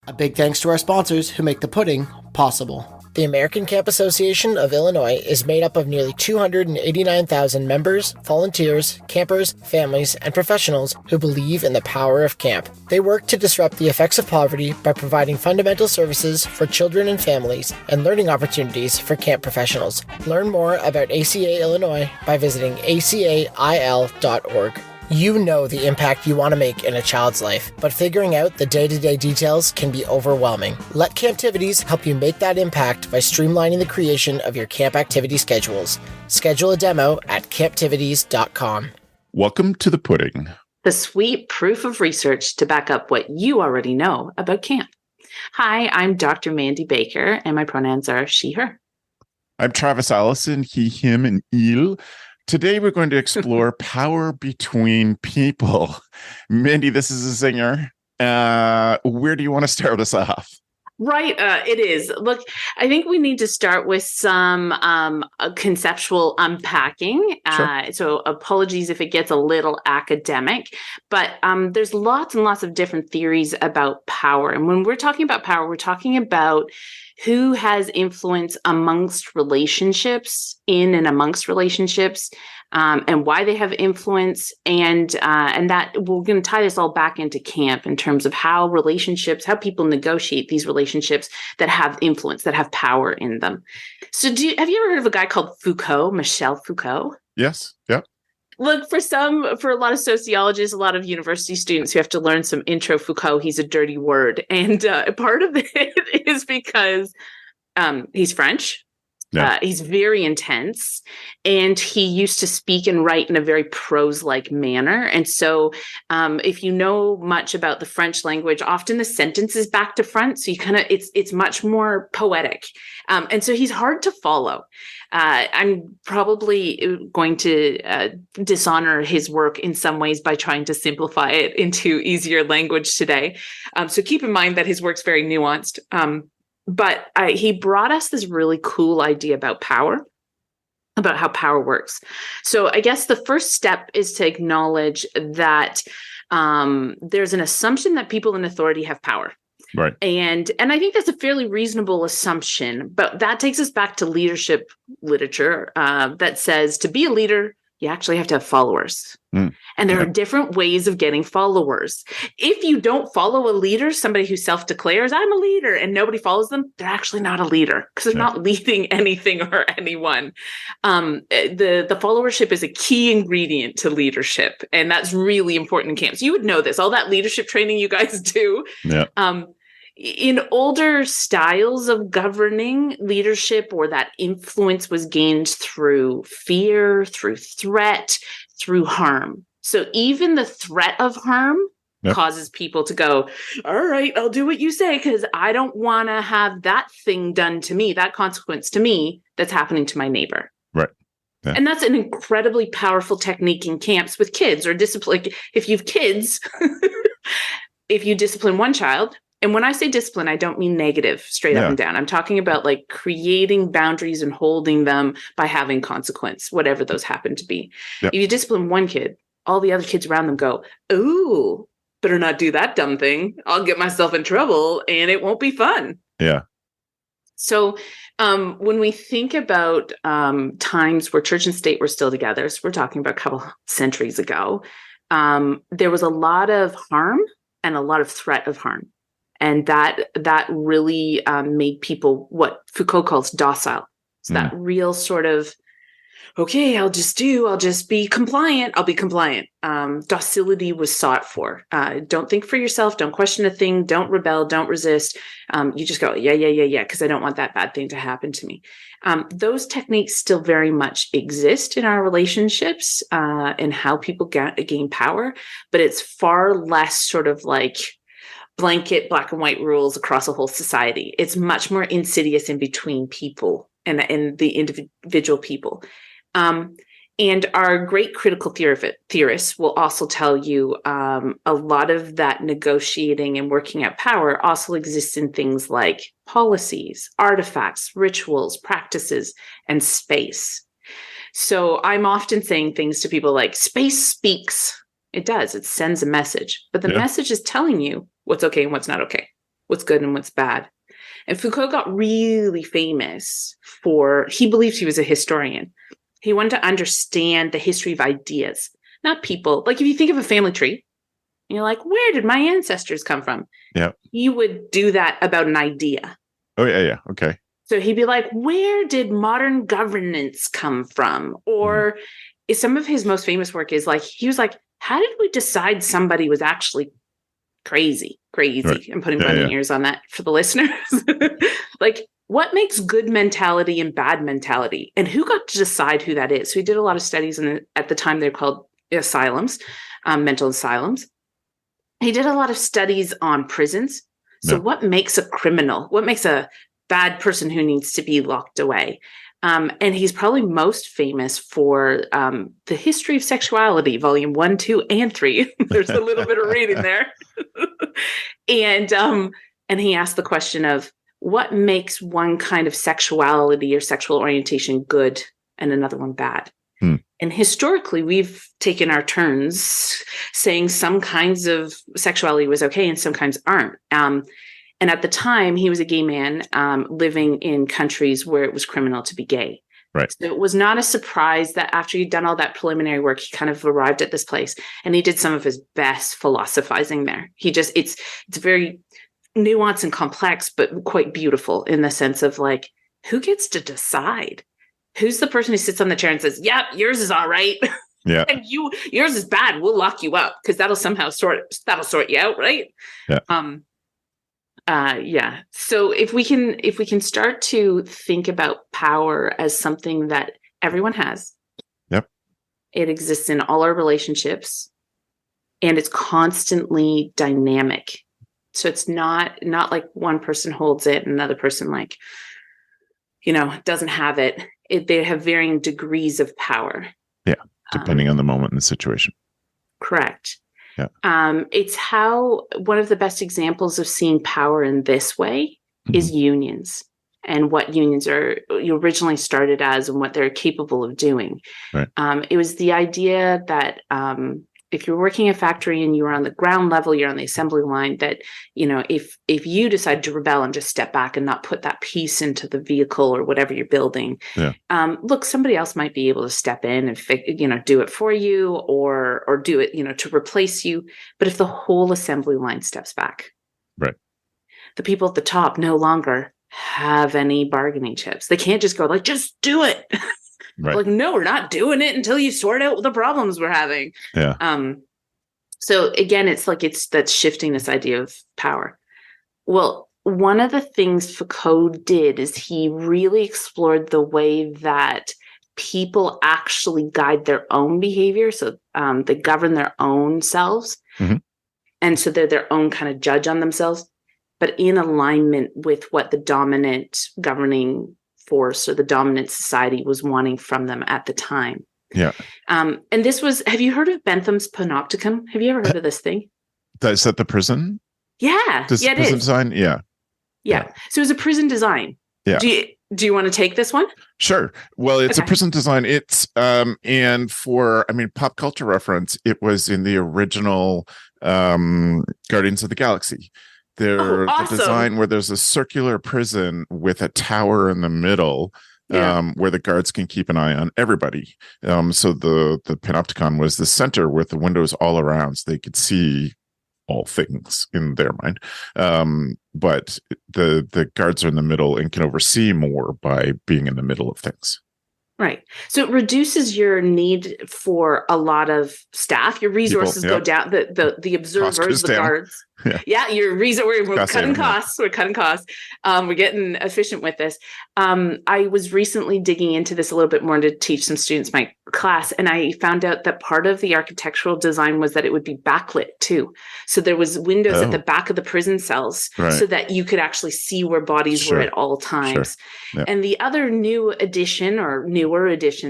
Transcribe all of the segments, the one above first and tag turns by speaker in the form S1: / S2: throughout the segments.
S1: A big thanks to our sponsors who make the pudding possible. The American Camp Association of Illinois is made up of nearly 289,000 members, volunteers, campers, families, and professionals who believe in the power of camp. They work to disrupt the effects of poverty by providing fundamental services for children and families and learning opportunities for camp professionals. Learn more about ACA Illinois by visiting acail.org. You know the impact you want to make in a child's life, but figuring out the day-to-day details can be overwhelming. Let Camptivities help you make that impact by streamlining the creation of your camp activity schedules. Schedule a demo at camptivities.com.
S2: Welcome to the pudding.
S3: The sweet proof of research to back up what you already know about camp. Hi, I'm Dr. Mandi Baker, and my pronouns are she, her.
S2: I'm Travis Allison, he, him, and il. Today, we're going to explore power between people. Mandi, this is a zinger. Where do you want to start us off?
S3: Right, it is. Look, I think we need to start with some conceptual unpacking.
S2: Sure.
S3: So apologies if it gets a little academic, but there's lots and lots of different theories about power. And when we're talking about power, we're talking about who has influence amongst relationships, in and amongst relationships, and why they have influence, and that we're going to tie this all back into camp in terms of how relationships, how people negotiate these relationships that have influence, that have power in them. So, have you ever heard of a guy called Foucault, Michel Foucault?
S2: Yes. Yep.
S3: Look, for a lot of sociologists, a lot of university students who have to learn some intro Foucault, he's a dirty word. And part of it is because he's French.
S2: Yeah.
S3: He's very intense, and he used to speak and write in a very prose-like manner. And so if you know much about the French language, often the sentence is back to front. So you it's much more poetic. And so he's hard to follow. I'm probably going to dishonor his work in some ways by trying to simplify it into easier language today. So keep in mind that his work's very nuanced. But he brought us this really cool idea about power, about how power works. So I guess the first step is to acknowledge that there's an assumption that people in authority have power.
S2: Right.
S3: And I think that's a fairly reasonable assumption, but that takes us back to leadership literature that says to be a leader, you actually have to have followers. And there are different ways of getting followers. If you don't follow a leader, somebody who self-declares, I'm a leader, and nobody follows them, they're actually not a leader because they're not leading anything or anyone. The followership is a key ingredient to leadership, and that's really important in camps. You would know this, all that leadership training you guys do.
S2: Yeah.
S3: In older styles of governing, leadership or that influence was gained through fear, through threat, through harm. So even the threat of harm causes people to go, all right, I'll do what you say because I don't want to have that thing done to me, that consequence to me that's happening to my neighbor.
S2: Right. Yeah.
S3: And that's an incredibly powerful technique in camps with kids or discipline. If you have kids, if you discipline one child, and when I say discipline, I don't mean negative, straight up and down. I'm talking about like creating boundaries and holding them by having consequence, whatever those happen to be. Yep. If you discipline one kid, all the other kids around them go, ooh, better not do that dumb thing. I'll get myself in trouble and it won't be fun.
S2: Yeah.
S3: So when we think about times where church and state were still together, so we're talking about a couple centuries ago, there was a lot of harm and a lot of threat of harm. And that really made people what Foucault calls docile. So that real sort of, okay, I'll just be compliant. I'll be compliant. Docility was sought for. Don't think for yourself. Don't question a thing. Don't rebel. Don't resist. You just go, yeah, because I don't want that bad thing to happen to me. Those techniques still very much exist in our relationships and how people gain power, but it's far less sort of like blanket black and white rules across a whole society. It's much more insidious in between people and the individual people. And our great critical theorists will also tell you a lot of that negotiating and working out power also exists in things like policies, artifacts, rituals, practices, and space. So I'm often saying things to people like, space speaks. It does. It sends a message. But the message is telling you what's okay and what's not okay. what's good and what's bad. And Foucault got really famous he believed he was a historian. He wanted to understand the history of ideas, not people. Like if you think of a family tree, and you're like, where did my ancestors come from?
S2: Yeah.
S3: He would do that about an idea.
S2: Oh, yeah. Okay.
S3: So he'd be like, where did modern governance come from? Or some of his most famous work is like, he was like, how did we decide somebody was actually crazy? Right. I'm putting bunny ears on that for the listeners. Like, what makes good mentality and bad mentality? And who got to decide who that is? So he did a lot of studies, at the time they're called asylums, mental asylums. He did a lot of studies on prisons. So what makes a criminal? What makes a bad person who needs to be locked away? And he's probably most famous for The History of Sexuality, Volume 1, 2, and 3. There's a little bit of reading there. And he asked the question of what makes one kind of sexuality or sexual orientation good and another one bad? And historically, we've taken our turns saying some kinds of sexuality was okay and some kinds aren't. And at the time, he was a gay man living in countries where it was criminal to be gay.
S2: Right.
S3: So it was not a surprise that after he'd done all that preliminary work, he kind of arrived at this place, and he did some of his best philosophizing there. It's very nuanced and complex, but quite beautiful in the sense of like, who gets to decide? Who's the person who sits on the chair and says, yep, yours is all right.
S2: Yeah.
S3: And yours is bad. We'll lock you up because that'll sort you out. Right.
S2: Yeah.
S3: So if we can start to think about power as something that everyone has.
S2: Yep.
S3: It exists in all our relationships and it's constantly dynamic. So it's not like one person holds it and another person doesn't have it. They have varying degrees of power.
S2: Yeah. Depending on the moment and the situation.
S3: Correct.
S2: Yeah.
S3: It's how one of the best examples of seeing power in this way is unions and what unions originally started as and what they're capable of doing.
S2: Right.
S3: It was the idea that if you're working a factory and you're on the ground level, you're on the assembly line, that, if you decide to rebel and just step back and not put that piece into the vehicle or whatever you're building, look, somebody else might be able to step in and, do it for you or do it, to replace you. But if the whole assembly line steps back,
S2: right,
S3: the people at the top no longer have any bargaining chips. They can't just go like, just do it.
S2: Right.
S3: Like, no, we're not doing it until you sort out the problems we're having.
S2: Yeah.
S3: So again, that's shifting this idea of power. Well, one of the things Foucault did is he really explored the way that people actually guide their own behavior. So they govern their own selves.
S2: Mm-hmm.
S3: And so they're their own kind of judge on themselves, but in alignment with what the dominant governing force or the dominant society was wanting from them at the time.
S2: Yeah.
S3: And this was, have you heard of Bentham's panopticon? Have you ever heard of this thing?
S2: Is that the prison?
S3: Yeah.
S2: This
S3: it
S2: prison
S3: is.
S2: design? Yeah.
S3: So it was a prison design.
S2: Yeah.
S3: Do you want to take this one?
S2: Sure. Well, it's a prison design. It's and for pop culture reference, it was in the original Guardians of the Galaxy.
S3: Awesome.
S2: The design where there's a circular prison with a tower in the middle, where the guards can keep an eye on everybody. So the panopticon was the center with the windows all around, so they could see all things in their mind. But the guards are in the middle and can oversee more by being in the middle of things.
S3: Right. So it reduces your need for a lot of staff. Your resources go down. The observers, the guards. Yeah. We're cutting costs. We're cutting costs. We're getting efficient with this. I was recently digging into this a little bit more to teach some students my class, and I found out that part of the architectural design was that it would be backlit too. So there was windows at the back of the prison cells, so that you could actually see where bodies were at all times.
S2: Sure. Yep.
S3: And the other newer addition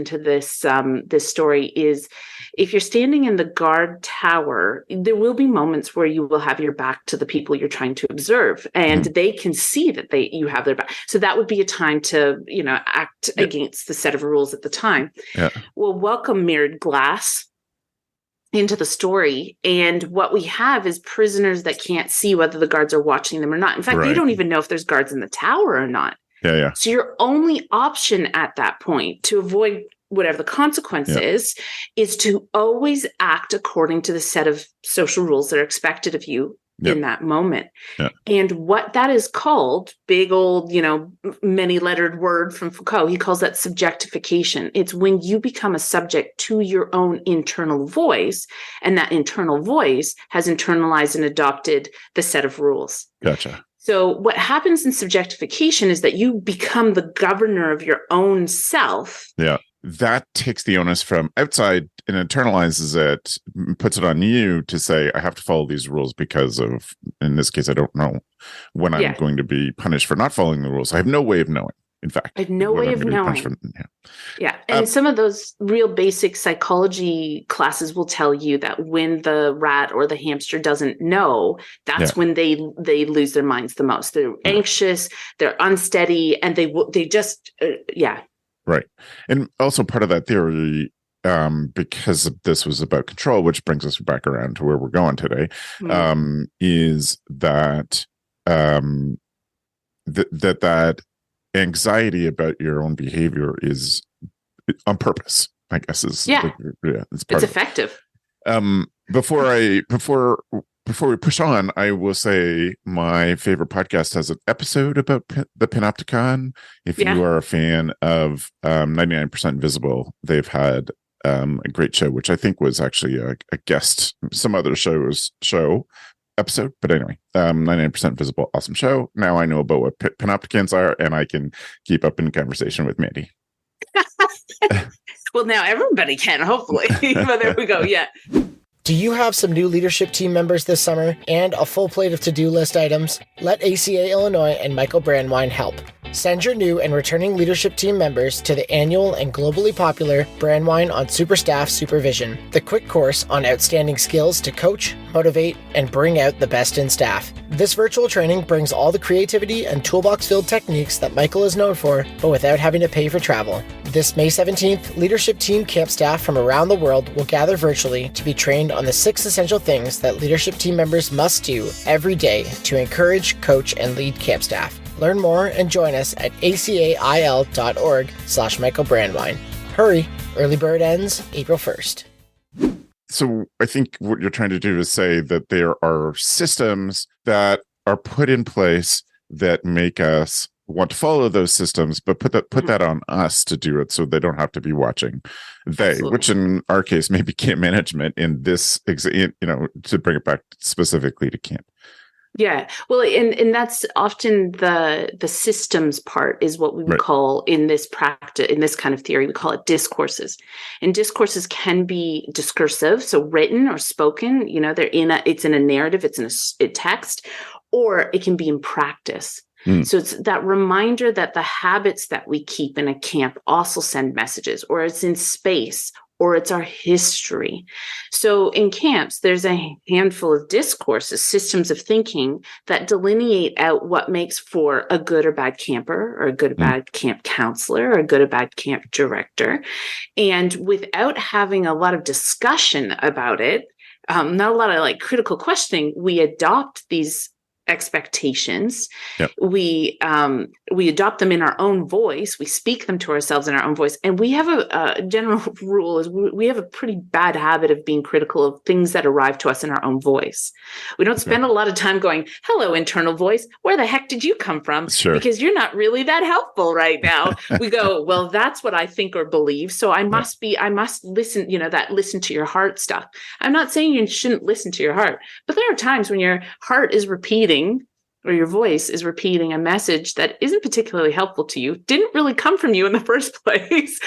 S3: to this this story is, if you're standing in the guard tower, there will be moments where you will have your back to the people you're trying to observe, and they can see that you have their back. So that would be a time to, act against the set of rules at the time.
S2: Yeah.
S3: Well, welcome mirrored glass. into the story. And what we have is prisoners that can't see whether the guards are watching them or not. In fact, they don't even know if there's guards in the tower or not.
S2: Yeah.
S3: So your only option at that point to avoid whatever the consequence is to always act according to the set of social rules that are expected of you in that moment. And what that is called, big old, many-lettered word from Foucault, he calls that subjectification. It's when you become a subject to your own internal voice, and that internal voice has internalized and adopted the set of rules.
S2: Gotcha.
S3: So what happens in subjectification is that you become the governor of your own self.
S2: Yeah. That takes the onus from outside and internalizes it, puts it on you to say, I have to follow these rules because of, in this case, I don't know when I'm going to be punished for not following the rules. I have no way of knowing. In fact,
S3: I have no way of knowing. And some of those real basic psychology classes will tell you that when the rat or the hamster doesn't know, that's when they lose their minds the most. They're anxious, they're unsteady, and they just.
S2: Right. And also part of that theory, because this was about control, which brings us back around to where we're going today, is that that anxiety about your own behavior is on purpose, I guess it's
S3: it's effective.
S2: Before we push on, I will say my favorite podcast has an episode about the Panopticon. If you are a fan of 99% Invisible, they've had a great show, which I think was actually a guest, some other show episode. But anyway, 99% Invisible, awesome show. Now I know about what Panopticons are, and I can keep up in conversation with Mandy.
S3: Well, now everybody can, hopefully. But there we go. Yeah.
S1: Do you have some new leadership team members this summer and a full plate of to-do list items? Let ACA Illinois and Michael Brandwine help. Send your new and returning leadership team members to the annual and globally popular Brandwine on Superstaff Supervision, the quick course on outstanding skills to coach, motivate, and bring out the best in staff. This virtual training brings all the creativity and toolbox-filled techniques that Michael is known for, but without having to pay for travel. This May 17th, leadership team camp staff from around the world will gather virtually to be trained on the 6 essential things that leadership team members must do every day to encourage, coach, and lead camp staff. Learn more and join us at acail.org/Michael Brandwine. Hurry, early bird ends April 1st.
S2: So I think what you're trying to do is say that there are systems that are put in place that make us want to follow those systems, but put that on us to do it, so they don't have to be watching. Which in our case maybe camp management in this, to bring it back specifically to camp.
S3: Yeah, well, and that's often the systems part is what we would call in this practice, in this kind of theory, we call it discourses. And discourses can be discursive, so written or spoken. It's in a narrative, it's in a text, or it can be in practice. So it's that reminder that the habits that we keep in a camp also send messages, or it's in space, or it's our history. So in camps, there's a handful of discourses, systems of thinking that delineate out what makes for a good or bad camper, or a good or bad camp counselor, or a good or bad camp director. And without having a lot of discussion about it, not a lot of critical questioning, we adopt these expectations. We adopt them in our own voice. We speak them to ourselves in our own voice. And we have a general rule is we have a pretty bad habit of being critical of things that arrive to us in our own voice. We don't spend a lot of time going, hello, internal voice, where the heck did you come from?
S2: Sure.
S3: Because you're not really that helpful right now. We go, well, that's what I think or believe. So I must listen, listen to your heart stuff. I'm not saying you shouldn't listen to your heart, but there are times when your heart is repeating, or your voice is repeating a message that isn't particularly helpful to you, didn't really come from you in the first place.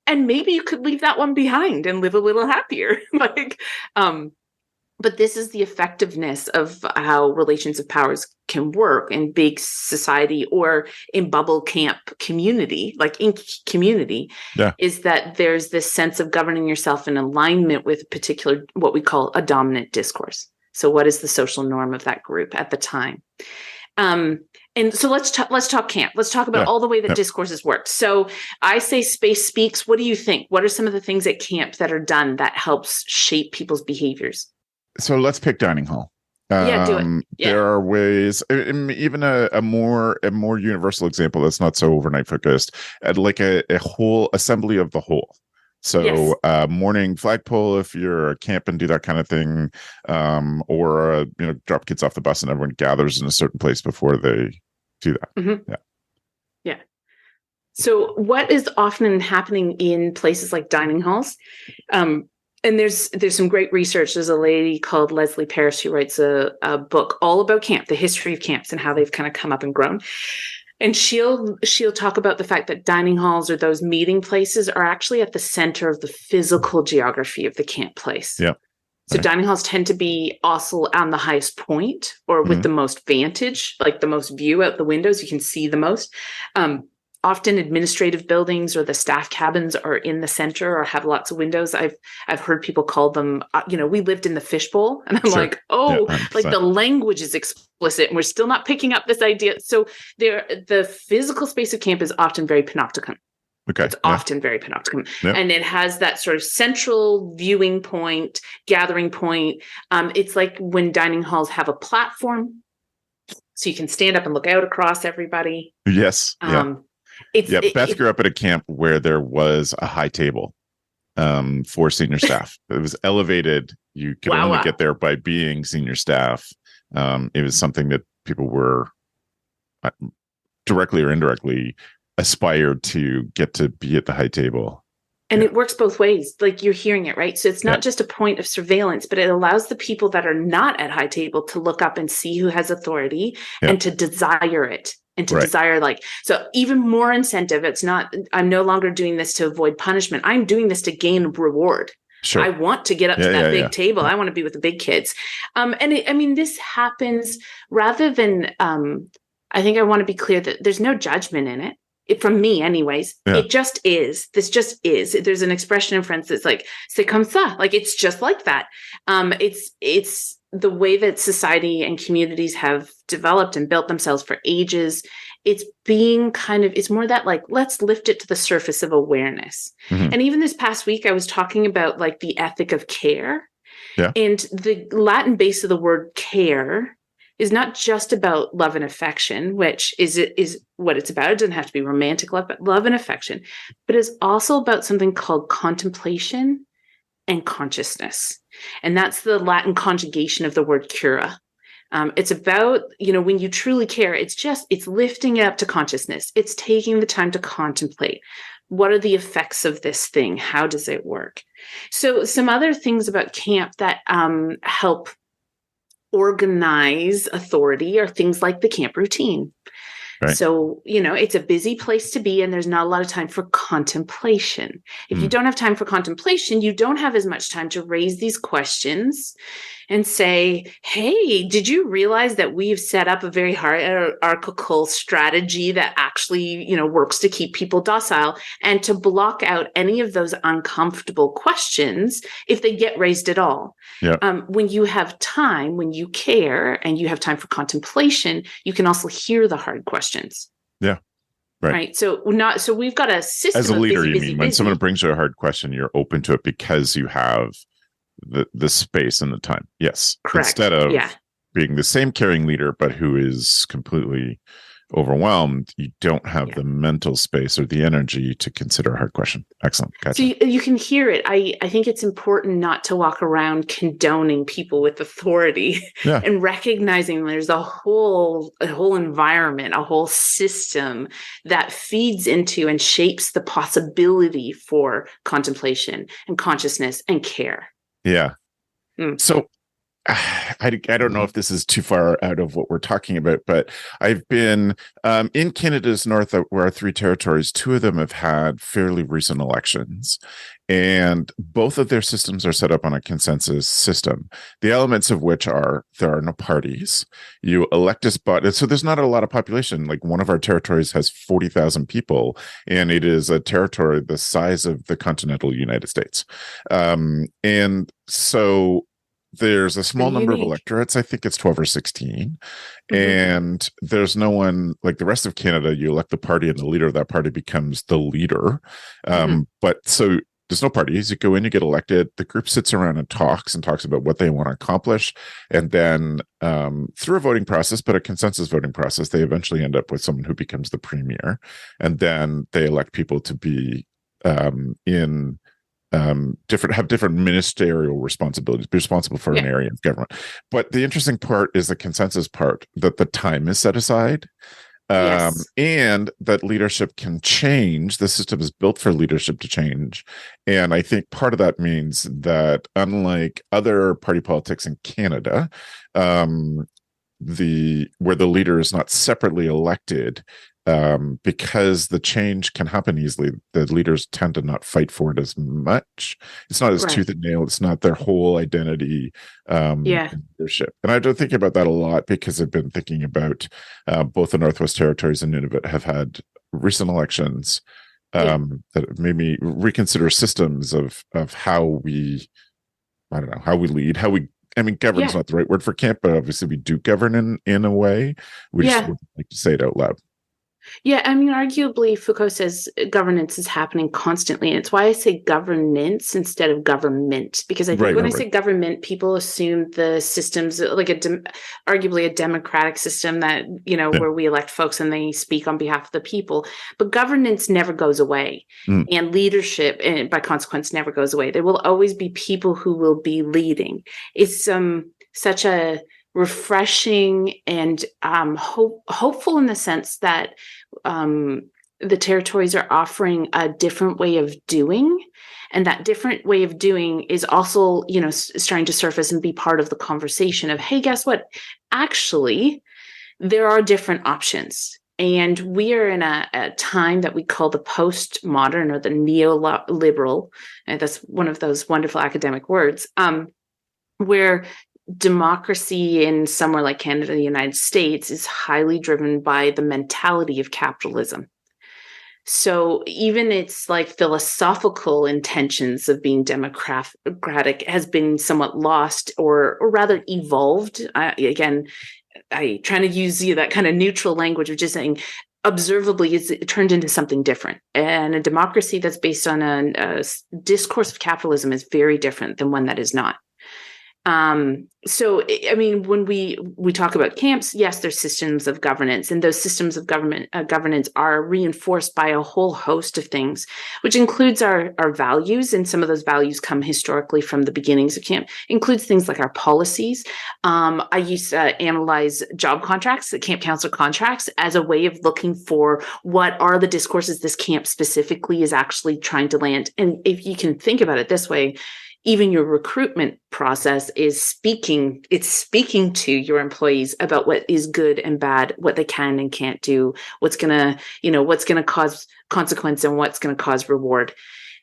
S3: And maybe you could leave that one behind and live a little happier. But this is the effectiveness of how relations of powers can work in big society or in bubble camp community, in community, is that there's this sense of governing yourself in alignment with particular, what we call a dominant discourse. So what is the social norm of that group at the time? And so let's talk camp. Let's talk about all the way that discourses work. So I say space speaks. What do you think? What are some of the things at camp that are done that helps shape people's behaviors?
S2: So let's pick dining hall.
S3: Do it.
S2: There are ways, even a more universal example that's not so overnight focused, like a whole assembly of the whole. So morning flagpole, if you're a camp and do that kind of thing, or drop kids off the bus and everyone gathers in a certain place before they do that.
S3: Mm-hmm. Yeah. So what is often happening in places like dining halls? And there's some great research. There's a lady called Leslie Parrish who writes a book all about camp, the history of camps and how they've kind of come up and grown. And she'll talk about the fact that dining halls or those meeting places are actually at the center of the physical geography of the camp place.
S2: Yeah.
S3: So dining halls tend to be also on the highest point or with the most vantage, like the most view out the windows. You can see the most. Often administrative buildings or the staff cabins are in the center or have lots of windows. I've heard people call them, we lived in the fishbowl, and I'm like, like the language is explicit and we're still not picking up this idea. So the physical space of camp is often very panopticon.
S2: Okay.
S3: It's often very panopticon. And it has that sort of central viewing point, gathering point. It's like when dining halls have a platform, so you can stand up and look out across everybody.
S2: Yes. Beth grew up at a camp where there was a high table for senior staff. It was elevated. You could only get there by being senior staff. It was something that people were directly or indirectly aspired to get to be at the high table.
S3: And it works both ways. Like you're hearing it, right? So it's not just a point of surveillance, but it allows the people that are not at high table to look up and see who has authority and to desire it. And to desire, so even more incentive. It's not, I'm no longer doing this to avoid punishment. I'm doing this to gain reward. Sure. I want to get up to that big table. I want to be with the big kids. This happens rather than, I think I want to be clear that there's no judgment in it. From me anyways, it just is. This just is. There's an expression in French that's like, c'est comme ça. Like, it's just like that. It's the way that society and communities have developed and built themselves for ages. It's being it's more that like, let's lift it to the surface of awareness. Mm-hmm. And even this past week, I was talking about like the ethic of care. Yeah. And the Latin base of the word care is not just about love and affection, which is what it's about. It doesn't have to be romantic love, but love and affection. But it's also about something called contemplation and consciousness. And that's the Latin conjugation of the word cura. It's about, when you truly care, it's lifting it up to consciousness. It's taking the time to contemplate. What are the effects of this thing? How does it work? So some other things about camp that help organize authority are things like the camp routine. Right. So, it's a busy place to be, and there's not a lot of time for contemplation. If you don't have time for contemplation, you don't have as much time to raise these questions and say, hey, did you realize that we've set up a very hierarchical strategy that actually, works to keep people docile, and to block out any of those uncomfortable questions if they get raised at all. Yeah. When you have time, when you care, and you have time for contemplation, you can also hear the hard questions.
S2: Yeah.
S3: Right. So we've got a system.
S2: As a leader,
S3: busy.
S2: When someone brings you a hard question, you're open to it because you have the space and the time. Yes.
S3: Correct.
S2: Instead of being the same caring leader, but who is completely overwhelmed, you don't have the mental space or the energy to consider a hard question. Excellent. Gotcha.
S3: So you can hear it. I think it's important not to walk around condoning people with authority and recognizing there's a whole environment, a whole system that feeds into and shapes the possibility for contemplation and consciousness and care.
S2: Yeah. So I don't know if this is too far out of what we're talking about, but I've been in Canada's north, where our 3 territories, 2 of them have had fairly recent elections, and both of their systems are set up on a consensus system, the elements of which are there are no parties. You elect a spot. So there's not a lot of population. Like, one of our territories has 40,000 people, and it is a territory the size of the continental United States. And so there's a small number of
S3: unique.
S2: electorates. I think it's 12 or 16.
S3: Mhm.
S2: And there's no one like the rest of Canada. You elect the party and the leader of that party becomes the leader. But so there's no parties. You go in, you get elected. The group sits around and talks about what they want to accomplish. And then through a voting process, but a consensus voting process, they eventually end up with someone who becomes the premier. And then they elect people to be in different ministerial responsibilities, be responsible for an area of government. But the interesting part is the consensus part, that the time is set aside, and that leadership can change. The system is built for leadership to change. And I think part of that means that unlike other party politics in Canada, where the leader is not separately elected, because the change can happen easily, the leaders tend to not fight for it as much. It's not as tooth and nail. It's not their whole identity, leadership. And I've been thinking about that a lot because I've been thinking about both the Northwest Territories and Nunavut have had recent elections that made me reconsider systems of how we, I don't know, how we lead, govern's not the right word for camp, but obviously we do govern in a way. We just wouldn't like to say it out loud.
S3: Yeah, I mean, arguably, Foucault says governance is happening constantly. And it's why I say governance instead of government, because I think when I say government, people assume the systems, like arguably a democratic system that, where we elect folks and they speak on behalf of the people. But governance never goes away. And leadership, and by consequence, never goes away. There will always be people who will be leading. It's such a refreshing and hopeful in the sense that the territories are offering a different way of doing, and that different way of doing is also starting to surface and be part of the conversation of, hey, guess what, actually there are different options. And we are in a time that we call the postmodern or the neoliberal, and that's one of those wonderful academic words, where democracy in somewhere like Canada, the United States, is highly driven by the mentality of capitalism. So even its like philosophical intentions of being democratic has been somewhat lost, or rather evolved. Again, I trying to use that kind of neutral language of just saying observably it turned into something different. And a democracy that's based on a discourse of capitalism is very different than one that is not. So, I mean, when we talk about camps, yes, there's systems of governance, and those systems of governance are reinforced by a whole host of things, which includes our values. And some of those values come historically from the beginnings of camp, includes things like our policies. I used to analyze job contracts, the camp counselor contracts, as a way of looking for what are the discourses this camp specifically is actually trying to land. And if you can think about it this way, even your recruitment process is speaking to your employees about what is good and bad, what they can and can't do, what's going to cause consequence and what's going to cause reward.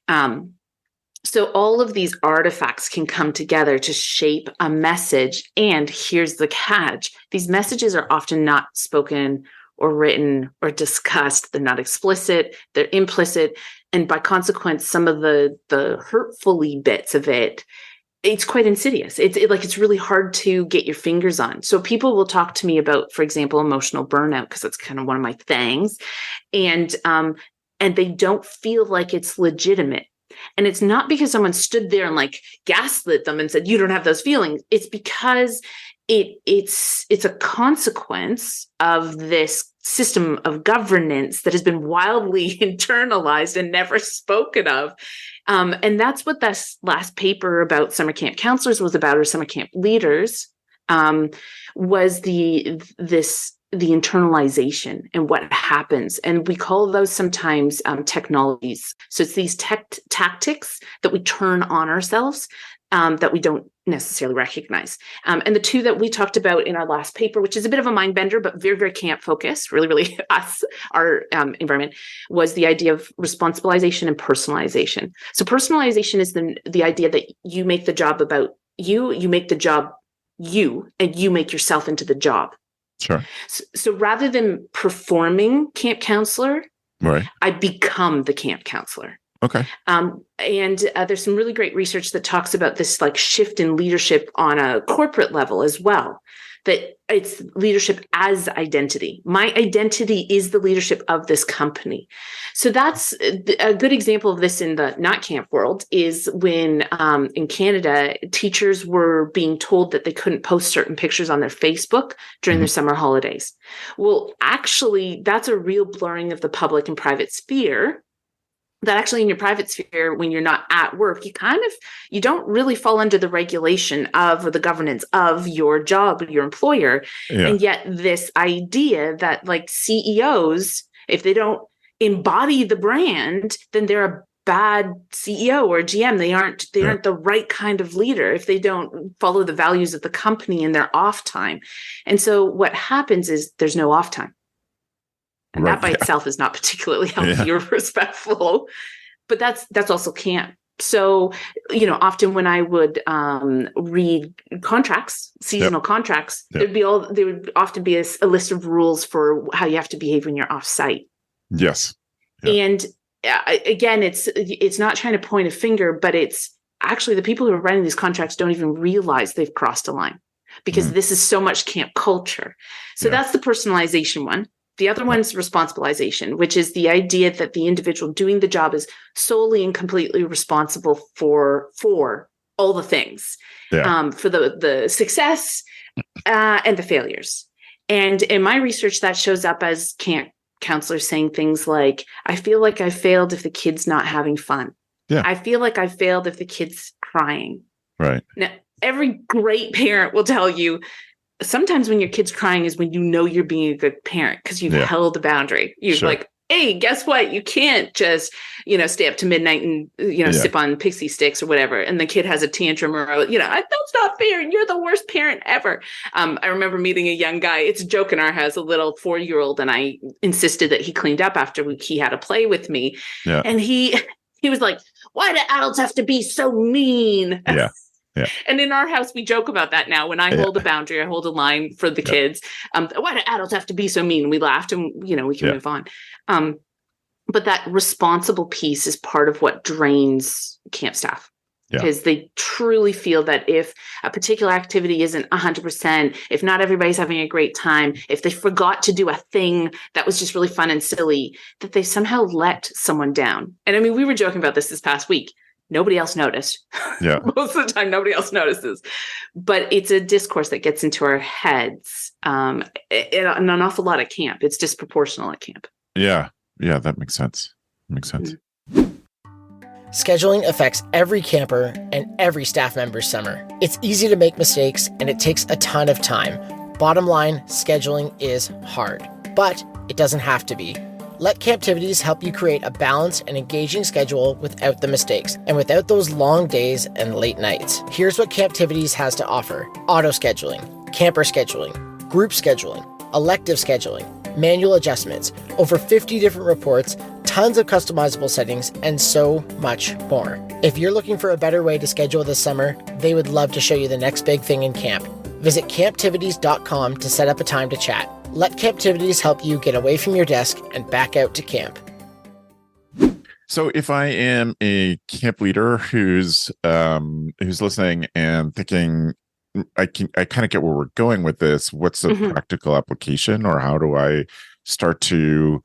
S3: So all of these artifacts can come together to shape a message. And here's the catch. These messages are often not spoken or written or discussed. They're not explicit, they're implicit. And by consequence, some of the hurtfully bits of it, it's quite insidious. It's really hard to get your fingers on. So people will talk to me about, for example, emotional burnout, because that's kind of one of my things. And they don't feel like it's legitimate. And it's not because someone stood there and like gaslit them and said, you don't have those feelings. It's because it's a consequence of this system of governance that has been wildly internalized and never spoken of. And that's what this last paper about summer camp counselors was about, or summer camp leaders, was the internalization and what happens. And we call those sometimes technologies. So it's these tactics that we turn on ourselves that we don't necessarily recognize. And the two that we talked about in our last paper, which is a bit of a mind bender, but very, very camp focused, really, really our environment, was the idea of responsibilization and personalization. So personalization is the idea that you make the job about you make the job you, and you make yourself into the job.
S2: Sure.
S3: So rather than performing camp counselor,
S2: right,
S3: I become the camp counselor.
S2: Okay.
S3: And there's some really great research that talks about this like shift in leadership on a corporate level as well, that it's leadership as identity. My identity is the leadership of this company. So that's a good example of this in the not camp world is when in Canada, teachers were being told that they couldn't post certain pictures on their Facebook during their summer holidays. Well, actually, that's a real blurring of the public and private sphere. That actually in your private sphere, when you're not at work, you don't really fall under the regulation of or the governance of your job, your employer.
S2: Yeah.
S3: And yet this idea that like CEOs, if they don't embody the brand, then they're a bad CEO or GM. They aren't the right kind of leader if they don't follow the values of the company in their off time. And so what happens is there's no off time. And that by itself is not particularly healthy or respectful, but that's also camp. So, often when I would read contracts, seasonal contracts, there would often be a list of rules for how you have to behave when you're off site.
S2: Yes.
S3: Yeah. And again, it's not trying to point a finger, but it's actually the people who are writing these contracts don't even realize they've crossed a line because this is so much camp culture. So that's the personalization one. The other one's responsibilization, which is the idea that the individual doing the job is solely and completely responsible for all the things, for the success and the failures. And in my research, that shows up as camp counselors saying things like, I feel like I failed if the kid's not having fun.
S2: Yeah.
S3: I feel like I failed if the kid's crying.
S2: Right.
S3: Now, every great parent will tell you, sometimes when your kid's crying is when you know you're being a good parent because you've held a boundary. You're like, hey, guess what? You can't just, stay up to midnight and, sip on pixie sticks or whatever. And the kid has a tantrum or, that's not fair. And you're the worst parent ever. I remember meeting a young guy. It's a joke in our house, a little 4-year-old. And I insisted that he cleaned up after he had a play with me. Yeah. And he was like, why do adults have to be so mean?
S2: Yeah. Yeah.
S3: And in our house, we joke about that now. When I hold a boundary, I hold a line for the kids. Why do adults have to be so mean? We laughed and, we can move on. But that responsible piece is part of what drains camp staff. Because they truly feel that if a particular activity isn't 100%, if not everybody's having a great time, if they forgot to do a thing that was just really fun and silly, that they somehow let someone down. And I mean, we were joking about this past week. Nobody else noticed. Yeah. Most of the time, nobody else notices. But it's a discourse that gets into our heads in an awful lot of camp. It's disproportional at camp.
S2: Yeah. Yeah, that makes sense.
S1: Scheduling affects every camper and every staff member's summer. It's easy to make mistakes, and it takes a ton of time. Bottom line, scheduling is hard, but it doesn't have to be. Let Camptivities help you create a balanced and engaging schedule without the mistakes and without those long days and late nights. Here's what Camptivities has to offer: auto scheduling, camper scheduling, group scheduling, elective scheduling, manual adjustments, over 50 different reports, tons of customizable settings, and so much more. If you're looking for a better way to schedule this summer, they would love to show you the next big thing in camp. Visit camptivities.com to set up a time to chat. Let Camptivities help you get away from your desk and back out to camp.
S2: So if I am a camp leader who's listening and thinking, I kind of get where we're going with this, what's the practical application, or how do I start to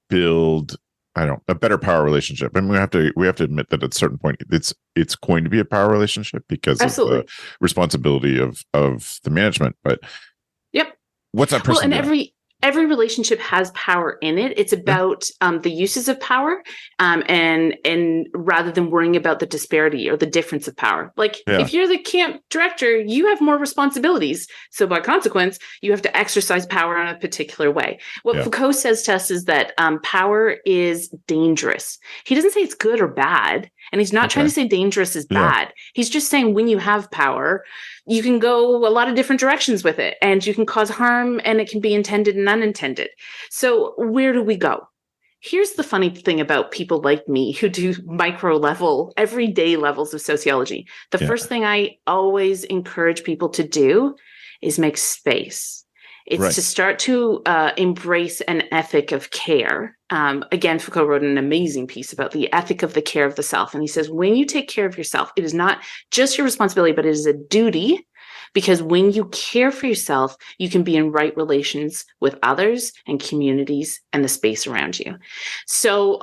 S2: build, a better power relationship? And we have to admit that at a certain point it's going to be a power relationship because of the responsibility of the management. But what's that person doing?
S3: And every relationship has power in it. It's about the uses of power, and rather than worrying about the disparity or the difference of power. Like if you're the camp director, you have more responsibilities. So by consequence, you have to exercise power in a particular way. What Foucault says to us is that power is dangerous. He doesn't say it's good or bad. And he's not trying to say dangerous is bad. He's just saying when you have power, you can go a lot of different directions with it, and you can cause harm, and it can be intended and unintended. So where do we go? Here's the funny thing about people like me who do micro level, everyday levels of sociology. The first thing I always encourage people to do is make space. It's to start to embrace an ethic of care. Again, Foucault wrote an amazing piece about the ethic of the care of the self. And he says, when you take care of yourself, it is not just your responsibility, but it is a duty. Because when you care for yourself, you can be in right relations with others and communities and the space around you. So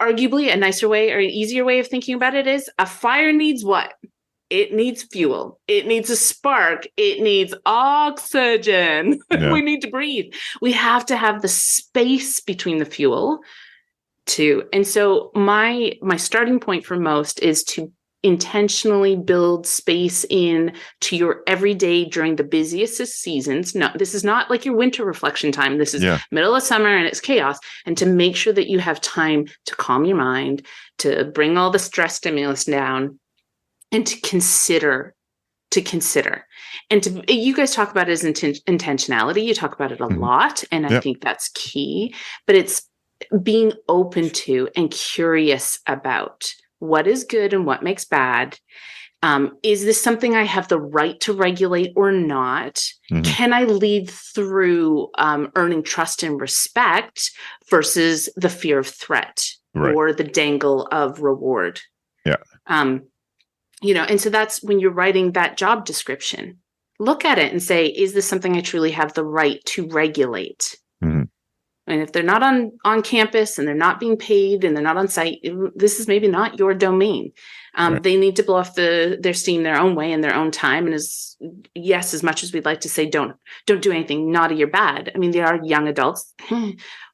S3: arguably a nicer way or an easier way of thinking about it is a fire needs what? It needs fuel. It needs a spark. It needs oxygen. Yeah. We need to breathe. We have to have the space between the fuel too. And so my starting point for most is to intentionally build space in to your everyday during the busiest of seasons. No, this is not like your winter reflection time. This is middle of summer and it's chaos. And to make sure that you have time to calm your mind, to bring all the stress stimulus down, and to consider. And you guys talk about it as intentionality. You talk about it a lot. And I think that's key. But it's being open to and curious about what is good and what makes bad. Is this something I have the right to regulate or not? Can I lead through earning trust and respect versus the fear of threat or the dangle of reward?
S2: Yeah.
S3: And so that's when you're writing that job description, look at it and say, is this something I truly have the right to regulate? And if they're not on campus and they're not being paid and they're not on site, this is maybe not your domain. They need to blow off their steam their own way in their own time. And as much as we'd like to say, don't do anything naughty or bad. I mean, they are young adults.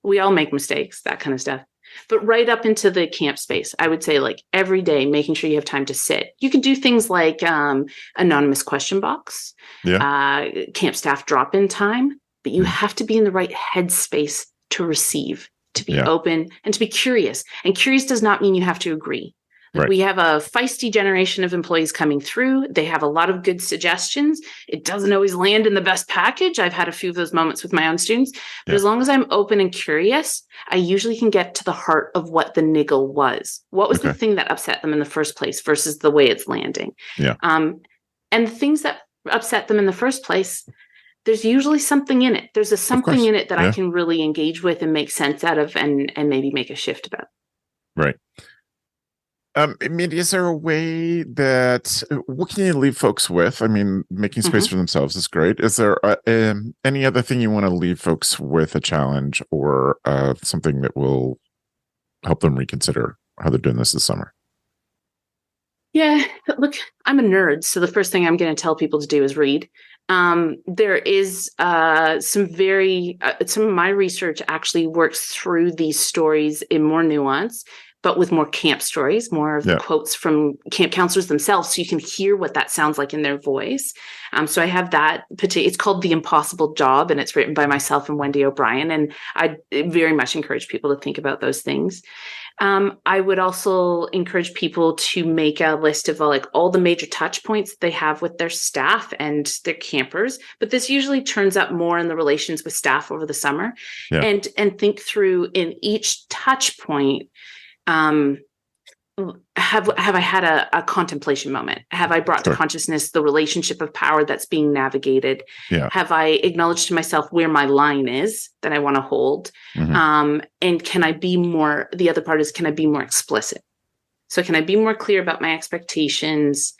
S3: We all make mistakes, that kind of stuff. But right up into the camp space, I would say like every day, making sure you have time to sit. You can do things like anonymous question box, camp staff drop-in time, but you have to be in the right headspace to receive, to be open, and to be curious. And curious does not mean you have to agree. We have a feisty generation of employees coming through. They have a lot of good suggestions. It doesn't always land in the best package. I've had a few of those moments with my own students. But as long as I'm open and curious, I usually can get to the heart of what the niggle was. What was the thing that upset them in the first place versus the way it's landing? And the things that upset them in the first place, there's usually something in it. There's something in it that I can really engage with and make sense out of and maybe make a shift about.
S2: Right. I mean, is there a way that, what can you leave folks with? I mean, making space for themselves is great. Is there any other thing you want to leave folks with, a challenge or something that will help them reconsider how they're doing this summer?
S3: Yeah, look, I'm a nerd. So the first thing I'm going to tell people to do is read. There is some of my research actually works through these stories in more nuance, but with more camp stories, more of the quotes from camp counselors themselves, so you can hear what that sounds like in their voice. So I have that it's called The Impossible Job, and it's written by myself and Wendy O'Brien. And I very much encourage people to think about those things. I would also encourage people to make a list of all the major touch points they have with their staff and their campers. But this usually turns up more in the relations with staff over the summer, and think through in each touch point. Have I had a contemplation moment? Have I brought to consciousness the relationship of power that's being navigated? Have I acknowledged to myself where my line is that I want to hold? And can I be more, the other part is, can I be more explicit? So can I be more clear about my expectations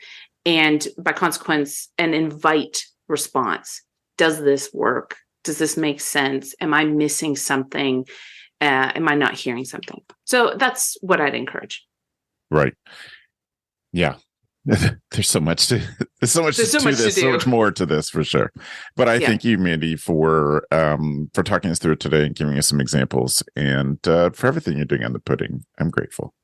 S3: and by consequence, and invite response? Does this work? Does this make sense? Am I missing something? Am I not hearing something? So that's what I'd encourage.
S2: Right. Yeah. There's so much to this, so much more to this for sure. But I thank you, Mandi, for talking us through it today and giving us some examples, and for everything you're doing on the pudding. I'm grateful.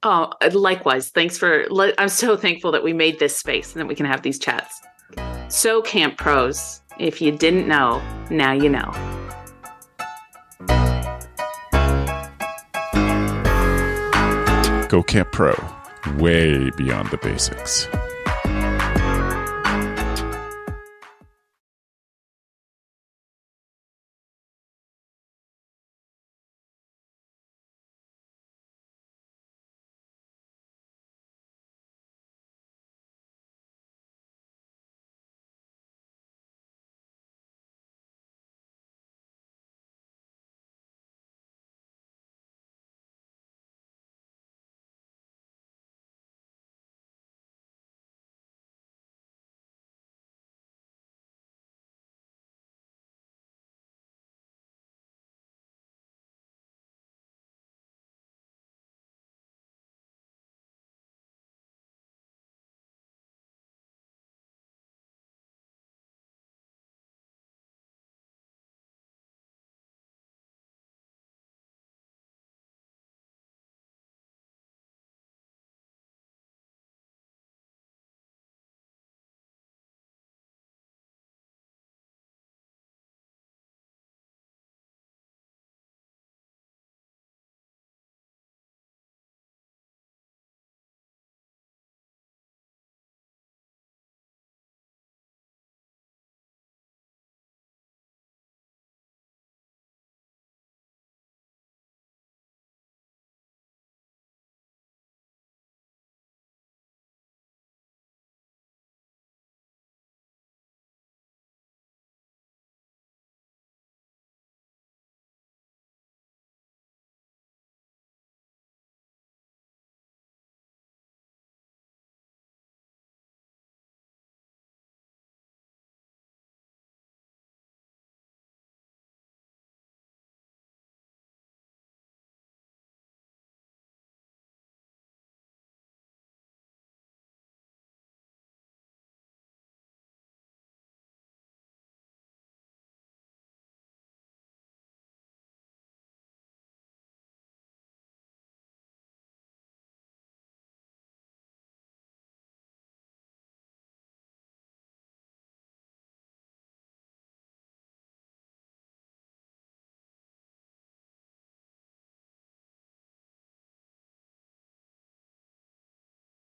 S3: Oh, likewise. I'm so thankful that we made this space and that we can have these chats. So Camp Pros, if you didn't know, now you know.
S2: Go Camp Pro, way beyond the basics.